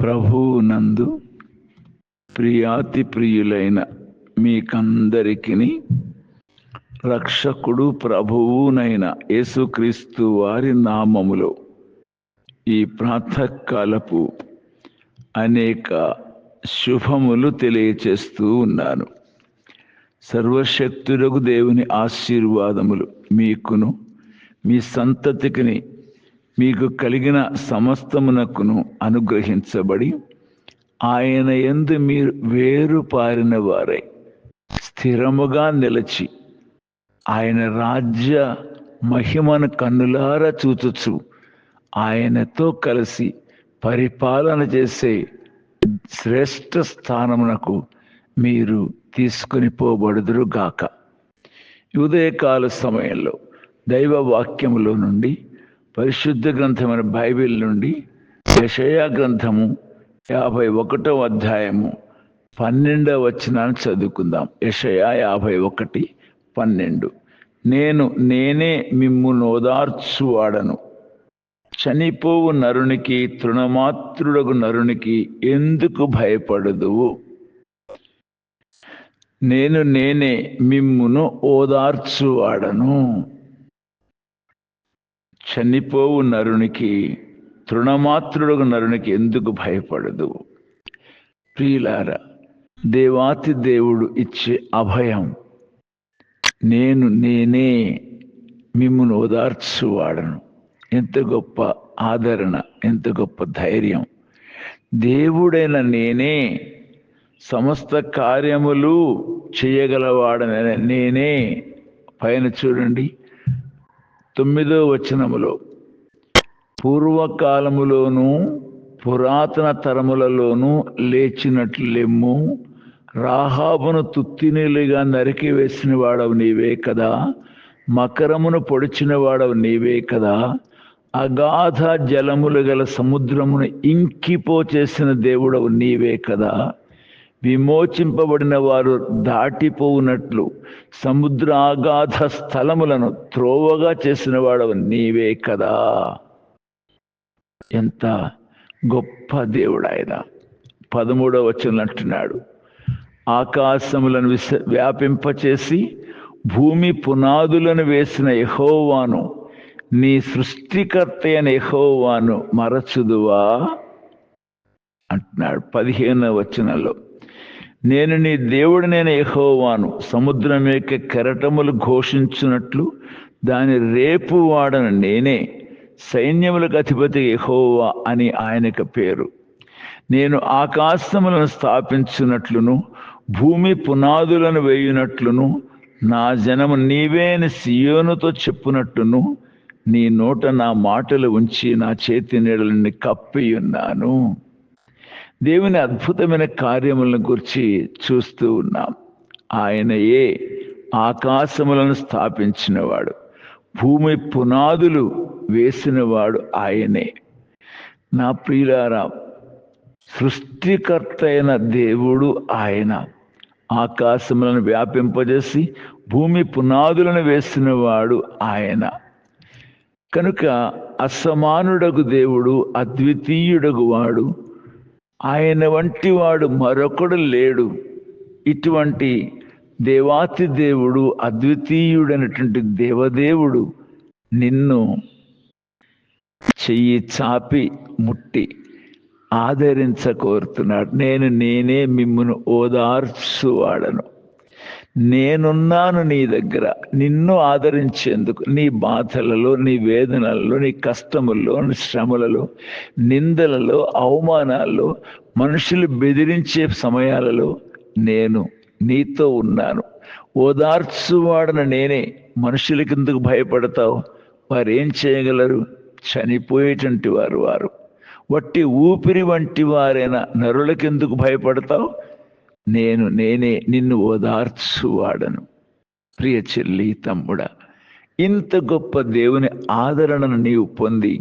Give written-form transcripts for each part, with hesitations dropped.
ప్రభువునందు ప్రియాతి ప్రియులైన మీకందరికీ రక్షకుడు ప్రభువునైన యేసుక్రీస్తు వారి నామములో ఈ ప్రాతకాలపు అనేక శుభములు తెలియచేస్తూ ఉన్నాను. సర్వశక్తులకు దేవుని ఆశీర్వాదములు మీకును మీ సంతతికిని మీకు కలిగిన సమస్తమునకును అనుగ్రహించబడి ఆయన యందు మీరు వేరుపారిన వారై స్థిరముగా నిలిచి ఆయన రాజ్య మహిమను కన్నులారా చూచుచు ఆయనతో కలిసి పరిపాలన చేసే శ్రేష్ఠ స్థానమునకు మీరు తీసుకొని పోబడుదురు గాక. ఉదయకాల సమయంలో దైవ వాక్యములో నుండి పరిశుద్ధ గ్రంథమైన బైబిల్ నుండి యెషయా గ్రంథము 51వ అధ్యాయము 12వ వచనాన్ని చదువుకుందాం. యెషయా 51:12. నేనే మిమ్మును ఓదార్చువాడను, చనిపోవు నరునికి తృణమాత్రుడగు నరునికి ఎందుకు భయపడదువు? నేనే మిమ్మును ఓదార్చువాడను, చనిపోవు నరునికి తృణమాత్రుడగు నరునికి ఎందుకు భయపడదు? ప్రియులారా, దేవాతి దేవుడు ఇచ్చే అభయం, నేనే మిమ్మును ఓదార్చువాడను. ఎంత గొప్ప ఆదరణ, ఎంత గొప్ప ధైర్యం! దేవుడైన నేనే సమస్త కార్యములు చేయగలవాడని నేనే. పైన చూడండి 9వ వచనములో, పూర్వకాలములోను పురాతన తరములలోనూ లేచినట్లు లెమ్ము, రాహాబును తుత్తినీలుగా నరికి వేసిన వాడవు నీవే కదా, మకరమును పొడిచిన వాడవు నీవే కదా, అగాధ జలములు గల సముద్రమును ఇంకిపో చేసిన దేవుడవు నీవే కదా, విమోచింపబడిన వారు దాటిపోవునట్లు సముద్ర అగాధ స్థలములను త్రోవగా చేసిన వాడవు నీవే కదా. ఎంత గొప్ప దేవుడు ఆయన! 13వ వచనం అంటున్నాడు, ఆకాశములను వ్యాపింపచేసి భూమి పునాదులను వేసిన యెహోవాను, నీ సృష్టికర్త అయిన యెహోవాను మరచుదువా అంటున్నాడు. 15వ వచనంలో, నేను నీ దేవుడినైన యెహోవాను, సముద్రం యొక్క కెరటములు ఘోషించున్నట్లు దాని రేపు వాడను నేనే, సైన్యములకు అధిపతి యెహోవా అని ఆయనకు పేరు. నేను ఆకాశములను స్థాపించున్నట్లును భూమి పునాదులను వేయునట్లును నా జనము నీవే అని సియోనుతో చెప్పునట్టును నీ నోట నా మాటలు ఉంచి నా చేతి నీడలని కప్పియున్నాను. దేవుని అద్భుతమైన కార్యములను గురించి చూస్తూ ఉన్నాం. ఆయనయే ఆకాశములను స్థాపించినవాడు, భూమి పునాదులు వేసినవాడు ఆయనే. నా ప్రియులారా, సృష్టికర్త అయిన దేవుడు ఆయన. ఆకాశములను వ్యాపింపజేసి భూమి పునాదులను వేసినవాడు ఆయన. కనుక అసమానుడగు దేవుడు, అద్వితీయుడగు వాడు, ఆయన వంటి వాడు మరొకడు లేడు. ఇటువంటి దేవాతి దేవుడు, అద్వితీయుడైనటువంటి దేవదేవుడు నిన్ను చెయ్యి చాపి ముట్టి ఆదరించకోరుతున్నాడు. నేనే మిమ్మును ఓదార్చువాడను, నేనున్నాను నీ దగ్గర నిన్ను ఆదరించేందుకు. నీ బాధలలో, నీ వేదనలలో, నీ కష్టముల్లో, నీ శ్రమలలో, నిందలలో, అవమానాల్లో, మనుషులు బెదిరించే సమయాలలో నేను నీతో ఉన్నాను. ఓదార్చువాడను నేనే. మనుషులకి ఎందుకు భయపడతావు? వారు ఏం చేయగలరు? చనిపోయేటువంటి వారు. వట్టి ఊపిరి వంటి వారైన నరులకెందుకు భయపడతావు? నేనే నిన్ను ఓదార్చువాడను. ప్రియ చెల్లి, తమ్ముడా, ఇంత గొప్ప దేవుని ఆదరణను నీవు పొంది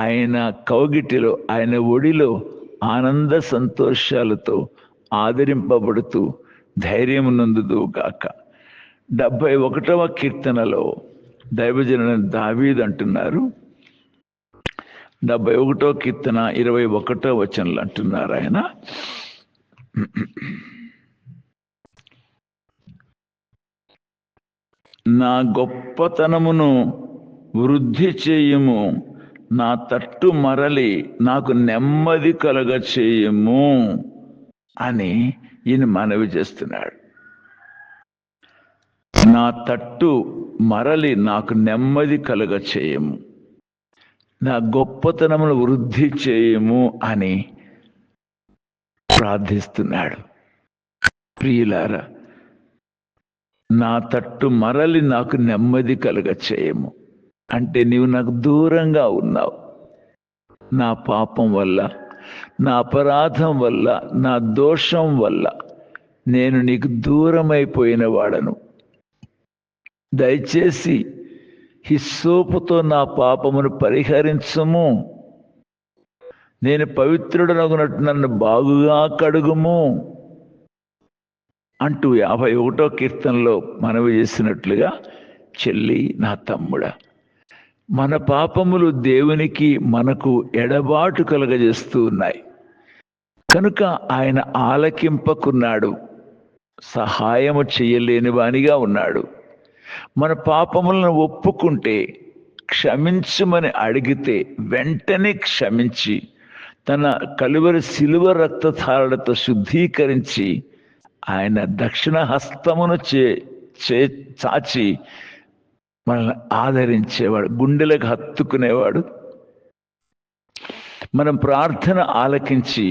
ఆయన కౌగిటిలో, ఆయన ఒడిలో ఆనంద సంతోషాలతో ఆదరింపబడుతూ ధైర్యం నందుదుగాక. 71వ కీర్తనలో దైవజనుడైన దావీదు అంటున్నారు, 71 కీర్తన 21 వచనంలో అంటున్నారు ఆయన, నా గొప్పతనమును వృద్ధి చేయము, నా తట్టు మరలి నాకు నెమ్మది కలుగ చేయము అని ఈయన మనవి చేస్తున్నాడు. నా తట్టు మరలి నాకు నెమ్మది కలుగ చేయము, నా గొప్పతనమును వృద్ధి చేయము అని ప్రార్థిస్తున్నాడు. ప్రియులారా, నా తట్టు మరలి నాకు నెమ్మది కలుగ చేయము అంటే నీవు నాకు దూరంగా ఉన్నావు. నా పాపం వల్ల, నా అపరాధం వల్ల, నా దోషం వల్ల నేను నీకు దూరమైపోయిన వాడను. దయచేసి హిస్సోపుతో నా పాపమును పరిహరించము, నేను పవిత్రుడనగునట్టు నన్ను బాగుగా కడుగుము అంటూ 51 కీర్తనలో మనవి చేసినట్లుగా, చెల్లి, నా తమ్ముడా, మన పాపములు దేవునికి మనకు ఎడబాటు కలుగజేస్తూ ఉన్నాయి. కనుక ఆయన ఆలకింపకున్నాడు, సహాయము చేయలేని వానిగా ఉన్నాడు. మన పాపములను ఒప్పుకుంటే, క్షమించమని అడిగితే వెంటనే క్షమించి తన కలువరి శిలువ రక్తధారలతో శుద్ధీకరించి ఆయన దక్షిణ హస్తమును చాచి మనల్ని ఆదరించేవాడు, గుండెలకు హత్తుకునేవాడు. మనం ప్రార్థన ఆలకించి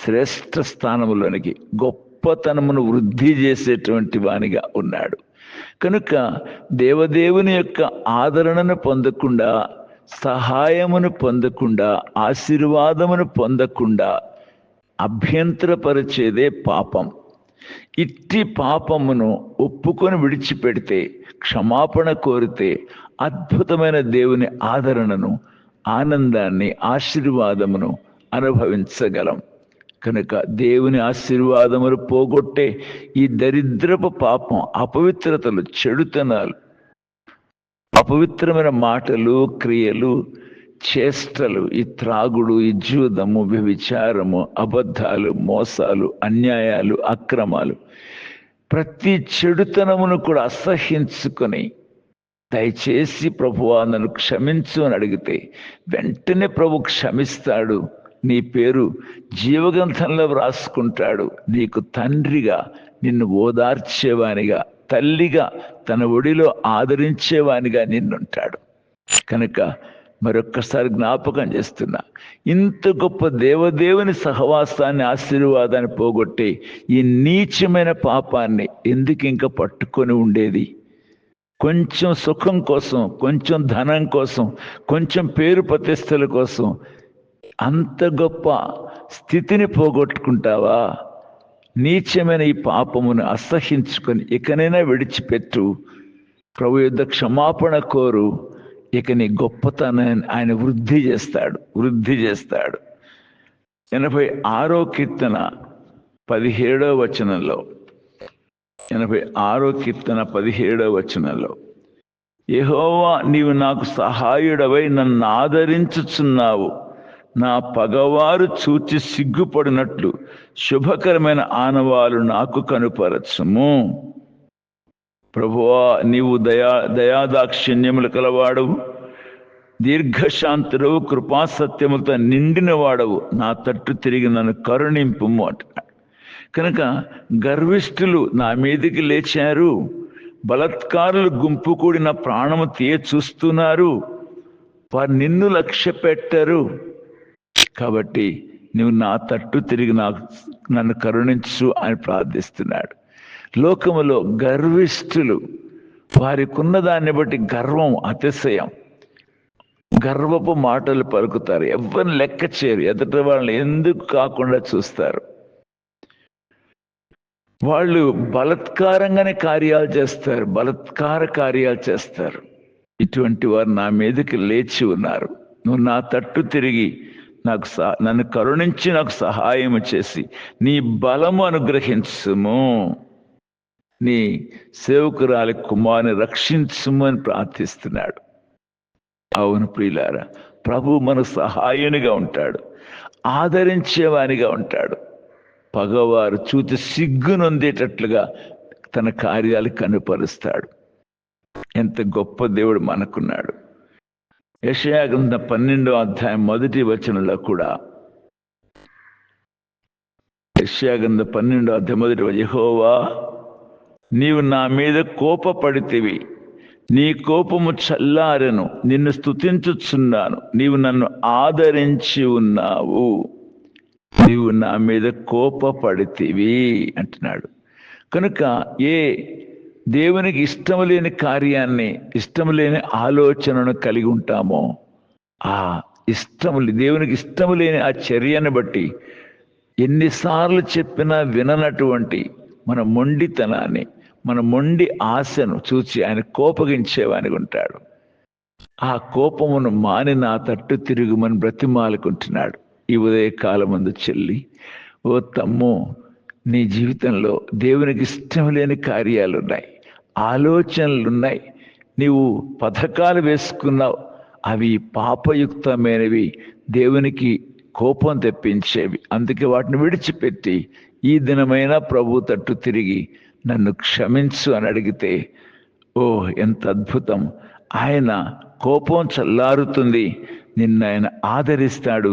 శ్రేష్ఠ స్థానములోనికి, గొప్పతనమును వృద్ధి చేసేటువంటి వానిగా ఉన్నాడు. కనుక దేవదేవుని యొక్క ఆదరణను పొందకుండా, సహాయమును పొందకుండా, ఆశీర్వాదమును పొందకుండా అభ్యంతరపరిచేదే పాపం. ఇట్టి పాపమును ఒప్పుకొని విడిచిపెడితే, క్షమాపణ కోరితే అద్భుతమైన దేవుని ఆదరణను, ఆనందాన్ని, ఆశీర్వాదమును అనుభవించగలం. కనుక దేవుని ఆశీర్వాదములు పోగొట్టే ఈ దరిద్రపు పాపం, అపవిత్రతలు, చెడుతనాలు, అపవిత్రమైన మాటలు, క్రియలు, చేష్టలు, ఈ త్రాగుడు, ఈ జూదము, వ్యభిచారము, అబద్ధాలు, మోసాలు, అన్యాయాలు, అక్రమాలు, ప్రతి చెడుతనమును కూడా అసహ్యించుకొని దయచేసి ప్రభువా నన్ను క్షమించు అని అడిగితే వెంటనే ప్రభు క్షమిస్తాడు. నీ పేరు జీవగ్రంథంలో వ్రాసుకుంటాడు. నీకు తండ్రిగా, నిన్ను ఓదార్చేవానిగా, తల్లిగా తన ఒడిలో ఆదరించేవానిగా నిన్నుంటాడు. కనుక మరొక్కసారి జ్ఞాపకం చేస్తున్నా, ఇంత గొప్ప దేవదేవుని సహవాసాన్ని, ఆశీర్వాదాన్ని పోగొట్టే ఈ నీచమైన పాపాన్ని ఎందుకు ఇంకా పట్టుకొని ఉండేది? కొంచెం సుఖం కోసం, కొంచెం ధనం కోసం, కొంచెం పేరు ప్రతిష్టల కోసం అంత గొప్ప స్థితిని పోగొట్టుకుంటావా? నీచమైన ఈ పాపమును అసహించుకొని ఇకనైనా విడిచిపెట్టు, ప్రభు యుద్ధ క్షమాపణ కోరు. ఇక నీ గొప్పతనాన్ని ఆయన వృద్ధి చేస్తాడు. 86 కీర్తన 17వ వచనంలో, 86 కీర్తన 17వ వచనంలో, యెహోవా నీవు నాకు సహాయుడవై నన్ను ఆదరించుచున్నావు, నా పగవారు చూచి సిగ్గుపడినట్లు శుభకరమైన ఆనవాలు నాకు కనుపరచుము. ప్రభువా నీవు దయాదాక్షిణ్యములు కలవాడవు, దీర్ఘశాంతుడవు, కృపాసత్యములతో నిండిన వాడవు, నా తట్టు తిరిగి నన్ను కరుణింపుము అంటున్నాడు. కనుక గర్విష్ఠులు నా మీదికి లేచారు, బలత్కారులు గుంపు కూడి నా ప్రాణము చూస్తున్నారు, వారు నిన్ను లక్ష్య పెట్టరు. కాబట్టి నువ్వు నా తట్టు తిరిగి నన్ను కరుణించు అని ప్రార్థిస్తున్నాడు. లోకములో గర్విష్ఠులు వారికి ఉన్న దాన్ని బట్టి గర్వం, అతిశయం, గర్వపు మాటలు పలుకుతారు. ఎవరిని లెక్క చేయరు, ఎదుటి వాళ్ళని ఎందుకు కాకుండా చూస్తారు. వాళ్ళు బలత్కారంగానే కార్యాలు చేస్తారు, బలత్కార కార్యాలు చేస్తారు. ఇటువంటి వారు నా మీదకి లేచి ఉన్నారు. నువ్వు నా తట్టు తిరిగి నన్ను కరుణించి నాకు సహాయం చేసి నీ బలము అనుగ్రహించుము, నీ సేవకురాలి కుమారుని రక్షించుము అని ప్రార్థిస్తున్నాడు. అవును ప్రియులారా, ప్రభు మన సహాయునిగా ఉంటాడు, ఆదరించేవానిగా ఉంటాడు. పగవారు చూచి సిగ్గునొందేటట్లుగా తన కార్యాలు కనుపరుస్తాడు. ఎంత గొప్ప దేవుడు మనకున్నాడు. యెషయా గ్రంథం 12వ అధ్యాయం 1వ వచనంలో కూడా, యెషయా గ్రంథం 12వ అధ్యాయం 1వ వచనం, యెహోవా నీవు నా మీద కోపపడితివి, నీ కోపము చల్లారెను, నిన్ను స్తుతించుచున్నాను, నీవు నన్ను ఆదరించి ఉన్నావు. నీవు నా మీద కోపపడితివి అంటున్నాడు. కనుక ఏ దేవునికి ఇష్టం లేని కార్యాన్ని, ఇష్టం లేని ఆలోచనను కలిగి ఉంటామో, ఆ దేవునికి ఇష్టం లేని ఆ చర్యను బట్టి ఎన్నిసార్లు చెప్పినా విననటువంటి మన మొండితనాన్ని, మన మొండి ఆశను చూచి ఆయన కోపగించేవానికి ఉంటాడు. ఆ కోపమును మాని నా తట్టు తిరుగుమని బ్రతిమాలుకుంటున్నాడు. ఈ ఉదయకాలమందు చెల్లి, ఓ తమ్ము, నీ జీవితంలో దేవునికి ఇష్టం లేని కార్యాలున్నాయి, ఆలోచనలున్నాయి, నీవు పథకాలు వేసుకున్నావు, అవి పాపయుక్తమైనవి, దేవునికి కోపం తెప్పించేవి. అందుకే వాటిని విడిచిపెట్టి ఈ దినమైనా ప్రభు తట్టు తిరిగి నన్ను క్షమించు అని అడిగితే, ఓ ఎంత అద్భుతం! ఆయన కోపం చల్లారుతుంది, నిన్ను ఆయన ఆదరిస్తాడు,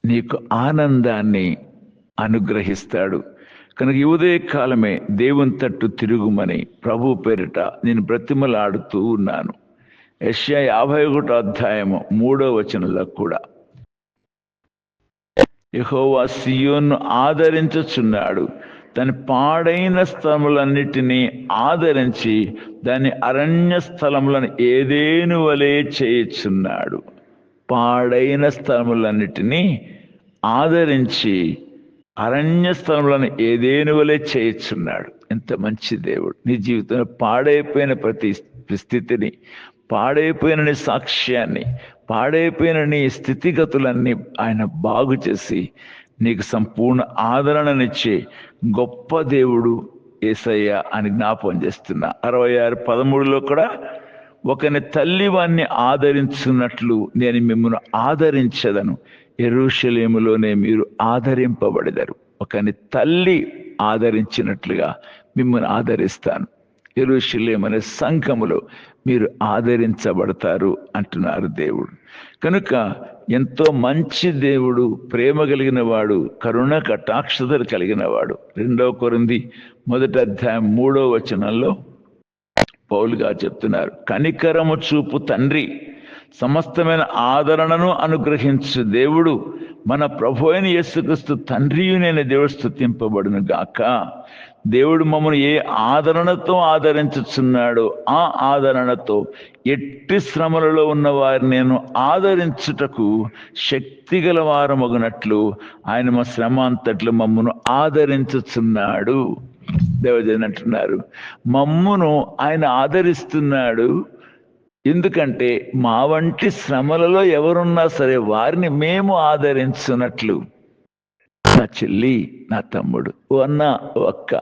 నీకు ఆనందాన్ని అనుగ్రహిస్తాడు. కనుక ఈ ఉదయకాలమే దేవుని తట్టు తిరుగుమని ప్రభు పేరిట నేను బ్రతిమలాడుతూ ఉన్నాను. యెషయా 51వ అధ్యాయము 3వ వచనంలో కూడా, యెహోవా సియోను ఆదరించుచున్నాడు, దాని పాడైన స్థలములన్నిటినీ ఆదరించి దాని అరణ్య స్థలములను ఏదేను వలె చేయుచున్నాడు. పాడైన స్థలములన్నిటినీ ఆదరించి అరణ్య స్థలములను ఏదేను వలె చేయుచున్నాడు. ఎంత మంచి దేవుడు! నీ జీవితంలో పాడైపోయిన ప్రతి స్థితిని, పాడైపోయిన నీ సాక్ష్యాన్ని, పాడైపోయిన నీ స్థితిగతులన్నీ ఆయన బాగు చేసి నీకు సంపూర్ణ ఆదరణనిచ్చే గొప్ప దేవుడు యేసయ్య అని జ్ఞాపకం చేస్తున్నా. 66:13 కూడా, ఒకని తల్లి వాణ్ణి ఆదరించున్నట్లు నేను మిమ్మల్ని ఆదరించదను, యెరూషలేములోనే మీరు ఆదరింపబడెదరు. ఒకని తల్లి ఆదరించినట్లుగా మిమ్మల్ని ఆదరిస్తాను, యెరూషలేము అనే సంఘములో మీరు ఆదరించబడతారు అంటున్నారు దేవుడు. కనుక ఎంతో మంచి దేవుడు, ప్రేమ కలిగిన వాడు, కరుణ కటాక్షతలు కలిగిన వాడు. 2 కొరింథీ 1వ అధ్యాయం 3వ వచనంలో పౌలుగా చెప్తున్నారు, కనికరము చూపు తండ్రి, సమస్తమైన ఆదరణను అనుగ్రహించు దేవుడు, మన ప్రభు అయిన యేసుక్రీస్తు తండ్రియునైన దేవుడు స్తుతింపబడును గాక. దేవుడు మమ్మల్ని ఏ ఆదరణతో ఆదరించుచున్నాడో ఆ ఆదరణతో ఎట్టి శ్రమలలో ఉన్న వారిని నేను ఆదరించుటకు శక్తిగల వారమగునట్లు ఆయన మా శ్రమ అంతట్లో మమ్మను ఆదరించుచున్నాడు. దేవజన్ అంటున్నారు, మమ్మును ఆయన ఆదరిస్తున్నాడు. ఎందుకంటే మా వంటి శ్రమలలో ఎవరున్నా సరే వారిని మేము ఆదరించున్నట్లు. నా చెల్లి, నా తమ్ముడు, ఓ అన్న, ఓ అక్క,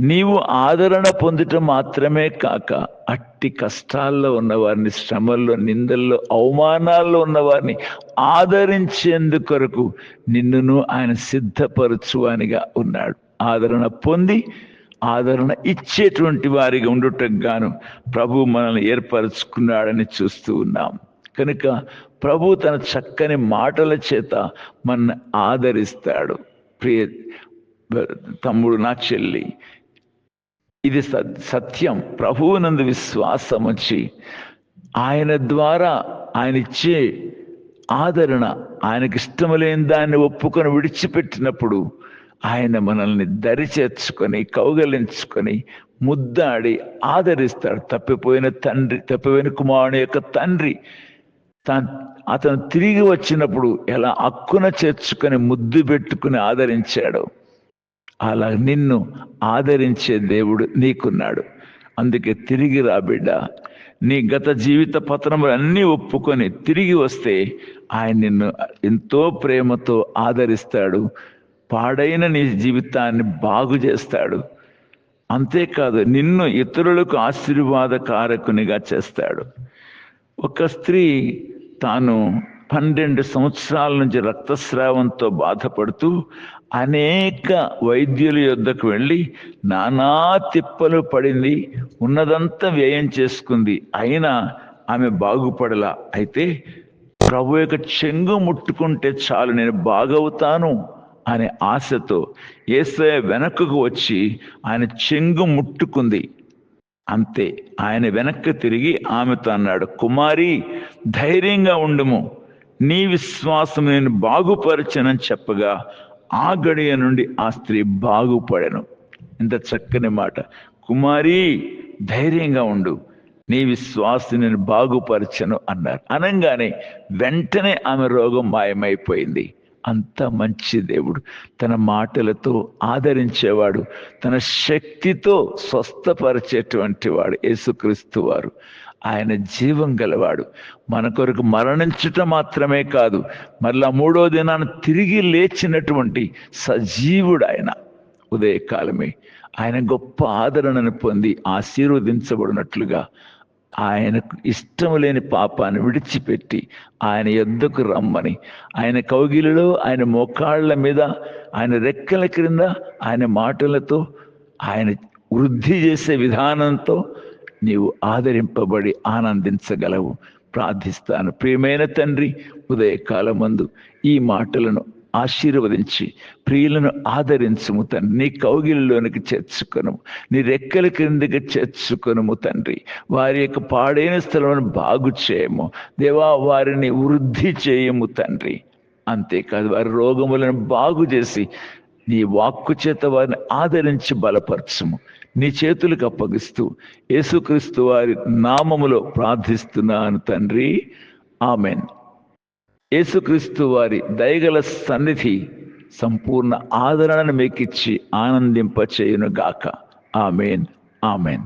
నీవు ఆదరణ పొందటం మాత్రమే కాక అట్టి కష్టాల్లో ఉన్నవారిని, శ్రమల్లో, నిందల్లో, అవమానాల్లో ఉన్నవారిని ఆదరించేందుకొరకు నిన్నును ఆయన సిద్ధపరచువానిగా ఉన్నాడు. ఆదరణ పొంది ఆదరణ ఇచ్చేటువంటి వారిగా ఉండుటకు గాను ప్రభు మనల్ని ఏర్పరచుకున్నాడని చూస్తూ ఉన్నాం. కనుక ప్రభు తన చక్కని మాటల చేత మన ఆదరిస్తాడు. ప్రియ తమ్ముడు, నా చెల్లి, ఇది సత్యం. ప్రభువునందు విశ్వాసం వచ్చి ఆయన ద్వారా ఆయన ఇచ్చే ఆదరణ, ఆయనకి ఇష్టం లేని దాన్ని ఒప్పుకొని విడిచిపెట్టినప్పుడు ఆయన మనల్ని దరి చేర్చుకొని, కౌగలించుకొని, ముద్దాడి ఆదరిస్తాడు. తప్పిపోయిన కుమారుని యొక్క తండ్రి అతను తిరిగి వచ్చినప్పుడు ఎలా అక్కున చేర్చుకొని ముద్దు పెట్టుకుని ఆదరించాడు, అలా నిన్ను ఆదరించే దేవుడు నీకున్నాడు. అందుకే తిరిగి రా బిడ్డ. నీ గత జీవిత పతనములు అన్నీ ఒప్పుకొని తిరిగి వస్తే ఆయన నిన్ను ఎంతో ప్రేమతో ఆదరిస్తాడు. పాడైన నీ జీవితాన్ని బాగు చేస్తాడు. అంతేకాదు, నిన్ను ఇతరులకు ఆశీర్వాదకారకునిగా చేస్తాడు. ఒక స్త్రీ తాను 12 సంవత్సరాల నుంచి రక్తస్రావంతో బాధపడుతూ అనేక వైద్యుల యొద్దకు వెళ్ళి నానా తిప్పలు పడింది, ఉన్నదంతా వ్యయం చేసుకుంది, అయినా ఆమె బాగుపడలా. అయితే ప్రభు యొక్క చెంగు ముట్టుకుంటే చాలు నేను బాగవుతాను అనే ఆశతో యేసయ్య వెనక్కు వచ్చి ఆయన చెంగు ముట్టుకుంది. అంతే, ఆయన వెనక్కి తిరిగి ఆమెతో అన్నాడు, కుమారి ధైర్యంగా ఉండుము, నీ విశ్వాసం నేను బాగుపరచనని చెప్పగా ఆ గడియ నుండి ఆ స్త్రీ బాగుపడెను. ఇంత చక్కని మాట. కుమారి ధైర్యంగా ఉండు, నీ విశ్వాసం నేను బాగుపరచను అన్నారు. అనగానే వెంటనే ఆమె రోగం మాయమైపోయింది. అంత మంచి దేవుడు, తన మాటలతో ఆదరించేవాడు, తన శక్తితో స్వస్థపరిచేటువంటి వాడు యేసుక్రీస్తు వారు. ఆయన జీవం గలవాడు. మన కొరకు మరణించటం మాత్రమే కాదు, మళ్ళా 3వ దినాన్ని తిరిగి లేచినటువంటి సజీవుడు ఆయన. ఉదయకాలమే ఆయన గొప్ప ఆదరణను పొంది ఆశీర్వదించబడినట్లుగా ఆయనకు ఇష్టం లేని పాపాన్ని విడిచిపెట్టి ఆయన యొద్దకు రమ్మని, ఆయన కౌగిలిలో, ఆయన మోకాళ్ళ మీద, ఆయన రెక్కల క్రింద ఆయన మాటలతో, ఆయన వృద్ధి చేసే విధానంతో నీవు ఆదరింపబడి ఆనందించగలవు. ప్రార్థిస్తాను. ప్రియమైన తండ్రి, ఉదయకాలమందు ఈ మాటలను ఆశీర్వదించి ప్రియులను ఆదరించుము తండ్రి. నీ కౌగిలిలోనికి చేర్చుకొనుము, నీ రెక్కల క్రిందకి చేర్చుకొనుము తండ్రి. వారి యొక్క పాడైన స్థలమును బాగు చేయము దేవా, వారిని వృద్ధి చేయము తండ్రి. అంతేకాదు వారి రోగములను బాగు చేసి నీ వాక్కు చేత వారిని ఆదరించి బలపరచుము. నీ చేతులకు అప్పగిస్తూ యేసుక్రీస్తు వారి నామములో ప్రార్థిస్తున్నాను తండ్రి, ఆమెన్. యేసుక్రీస్తు వారి దయగల సన్నిధి సంపూర్ణ ఆదరణను మీకిచ్చి ఆనందింపచేయును గాక. Amen, amen.